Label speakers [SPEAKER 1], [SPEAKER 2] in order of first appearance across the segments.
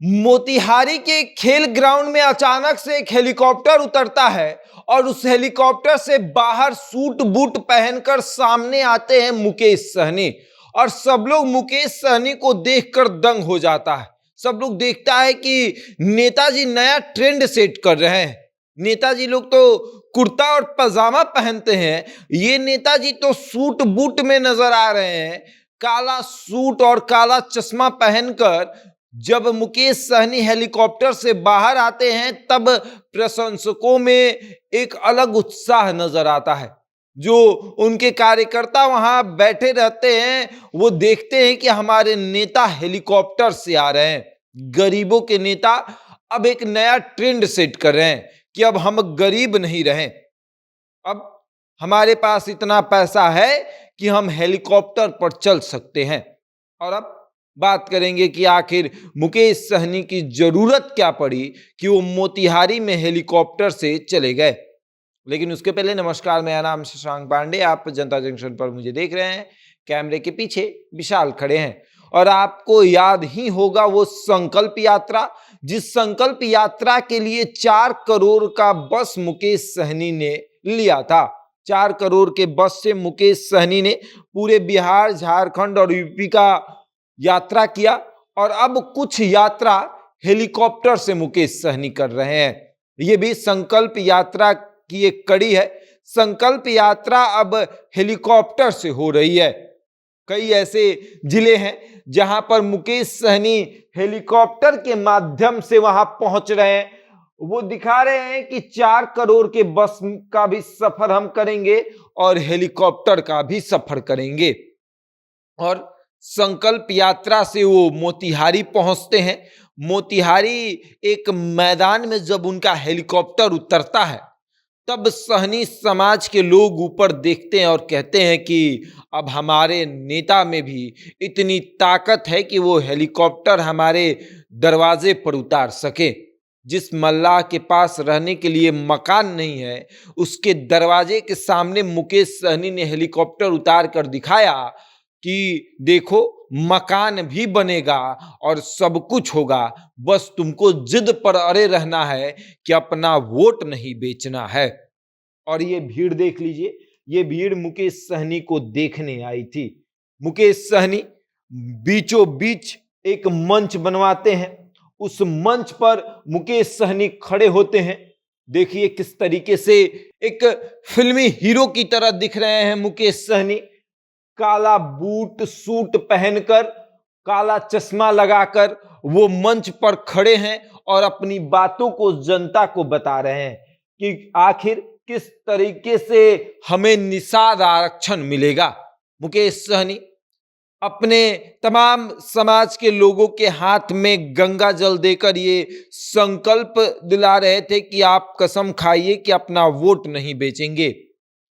[SPEAKER 1] मोतिहारी के खेल ग्राउंड में अचानक से एक हेलीकॉप्टर उतरता है और उस हेलीकॉप्टर से बाहर सूट बूट पहनकर सामने आते हैं मुकेश सहनी। और सब लोग मुकेश सहनी को देखकर दंग हो जाता है। सब लोग देखता है कि नेताजी नया ट्रेंड सेट कर रहे हैं। नेताजी लोग तो कुर्ता और पजामा पहनते हैं, ये नेताजी तो सूट बूट में नजर आ रहे हैं। काला सूट और काला चश्मा पहनकर जब मुकेश सहनी हेलीकॉप्टर से बाहर आते हैं तब प्रशंसकों में एक अलग उत्साह नजर आता है। जो उनके कार्यकर्ता वहां बैठे रहते हैं वो देखते हैं कि हमारे नेता हेलीकॉप्टर से आ रहे हैं। गरीबों के नेता अब एक नया ट्रेंड सेट कर रहे हैं कि अब हम गरीब नहीं रहें, अब हमारे पास इतना पैसा है कि हम हेलीकॉप्टर पर चल सकते हैं। और अब बात करेंगे कि आखिर मुकेश सहनी की जरूरत क्या पड़ी कि वो मोतिहारी में हेलीकॉप्टर से चले गए। लेकिन उसके पहले नमस्कार, मेरा नाम शशांक पांडे, आप जनता जंक्शन पर मुझे देख रहे हैं। कैमरे के पीछे विशाल खड़े हैं और आपको याद ही होगा वो संकल्प यात्रा, जिस संकल्प यात्रा के लिए 4 करोड़ का बस मुकेश सहनी ने लिया था। 4 करोड़ के बस से मुकेश सहनी ने पूरे बिहार, झारखंड और यूपी का यात्रा किया और अब कुछ यात्रा हेलीकॉप्टर से मुकेश सहनी कर रहे हैं। ये भी संकल्प यात्रा की एक कड़ी है। संकल्प यात्रा अब हेलीकॉप्टर से हो रही है। कई ऐसे जिले हैं जहां पर मुकेश सहनी हेलीकॉप्टर के माध्यम से वहां पहुंच रहे हैं। वो दिखा रहे हैं कि 4 करोड़ के बस का भी सफर हम करेंगे और हेलीकॉप्टर का भी सफर करेंगे। और संकल्प यात्रा से वो मोतिहारी पहुंचते हैं। मोतिहारी एक मैदान में जब उनका हेलीकॉप्टर उतरता है तब सहनी समाज के लोग ऊपर देखते हैं और कहते हैं कि अब हमारे नेता में भी इतनी ताकत है कि वो हेलीकॉप्टर हमारे दरवाजे पर उतार सके। जिस मल्लाह के पास रहने के लिए मकान नहीं है, उसके दरवाजे के सामने मुकेश सहनी ने हेलीकॉप्टर उतार कर दिखाया कि देखो मकान भी बनेगा और सब कुछ होगा, बस तुमको जिद पर अड़े रहना है कि अपना वोट नहीं बेचना है। और ये भीड़ देख लीजिए, ये भीड़ मुकेश सहनी को देखने आई थी। मुकेश सहनी बीचों बीच एक मंच बनवाते हैं, उस मंच पर मुकेश सहनी खड़े होते हैं। देखिए किस तरीके से एक फिल्मी हीरो की तरह दिख रहे हैं मुकेश सहनी। काला बूट सूट पहनकर, काला चश्मा लगाकर वो मंच पर खड़े हैं और अपनी बातों को जनता को बता रहे हैं कि आखिर किस तरीके से हमें निषाद आरक्षण मिलेगा। मुकेश सहनी अपने तमाम समाज के लोगों के हाथ में गंगा जल देकर ये संकल्प दिला रहे थे कि आप कसम खाइए कि अपना वोट नहीं बेचेंगे।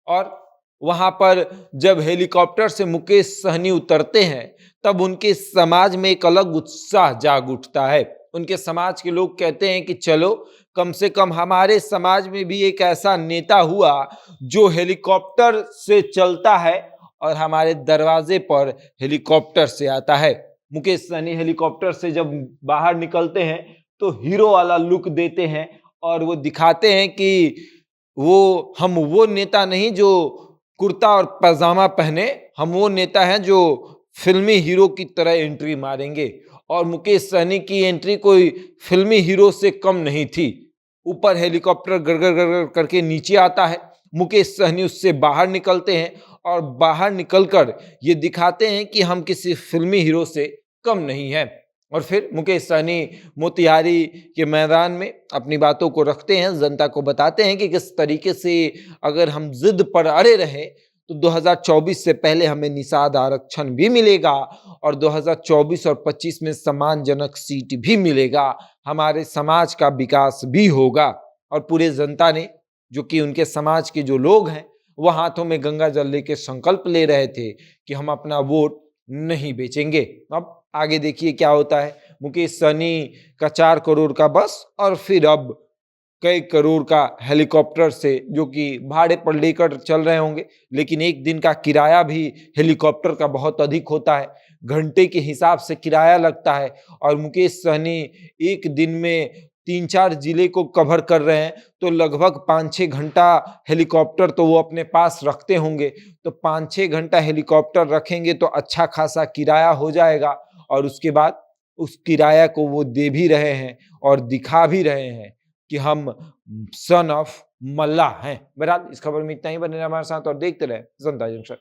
[SPEAKER 1] और वहां पर जब हेलीकॉप्टर से मुकेश सहनी उतरते हैं तब उनके समाज में एक अलग उत्साह जाग उठता है। उनके समाज के लोग कहते हैं कि चलो कम से कम हमारे समाज में भी एक ऐसा नेता हुआ जो हेलीकॉप्टर से चलता है और हमारे दरवाजे पर हेलीकॉप्टर से आता है। मुकेश सहनी हेलीकॉप्टर से जब बाहर निकलते हैं तो हीरो वाला लुक देते हैं और वो दिखाते हैं कि हम वो नेता नहीं जो कुर्ता और पैजामा पहने, हम वो नेता हैं जो फिल्मी हीरो की तरह एंट्री मारेंगे। और मुकेश सहनी की एंट्री कोई फिल्मी हीरो से कम नहीं थी। ऊपर हेलीकॉप्टर गड़गड़ गड़गड़ करके नीचे आता है, मुकेश सहनी उससे बाहर निकलते हैं और बाहर निकलकर ये दिखाते हैं कि हम किसी फिल्मी हीरो से कम नहीं हैं। और फिर मुकेश सहनी मोतिहारी के मैदान में अपनी बातों को रखते हैं, जनता को बताते हैं कि किस तरीके से अगर हम जिद पर अड़े रहे तो 2024 से पहले हमें निषाद आरक्षण भी मिलेगा और 2024 और 25 में सम्मानजनक सीट भी मिलेगा, हमारे समाज का विकास भी होगा। और पूरे जनता ने, जो कि उनके समाज के जो लोग हैं, वह हाथों में गंगा जल लेके संकल्प ले रहे थे कि हम अपना वोट नहीं बेचेंगे। अब आगे देखिए क्या होता है। मुकेश सहनी का 4 करोड़ का बस और फिर अब कई करोड़ का हेलीकॉप्टर से, जो कि भाड़े पर लेकर चल रहे होंगे, लेकिन एक दिन का किराया भी हेलीकॉप्टर का बहुत अधिक होता है, घंटे के हिसाब से किराया लगता है। और मुकेश सहनी एक दिन में 3-4 जिले को कवर कर रहे हैं, तो लगभग 5-6 घंटा हेलीकॉप्टर तो वो अपने पास रखते होंगे। तो 5-6 घंटा हेलीकॉप्टर रखेंगे तो अच्छा खासा किराया हो जाएगा, और उसके बाद उस किराया को वो दे भी रहे हैं और दिखा भी रहे हैं कि हम सन ऑफ मल्ला हैं। बहरहाल इस खबर में इतना ही, बने रहिए हमारे साथ और देखते रहे जनता जंक्शन।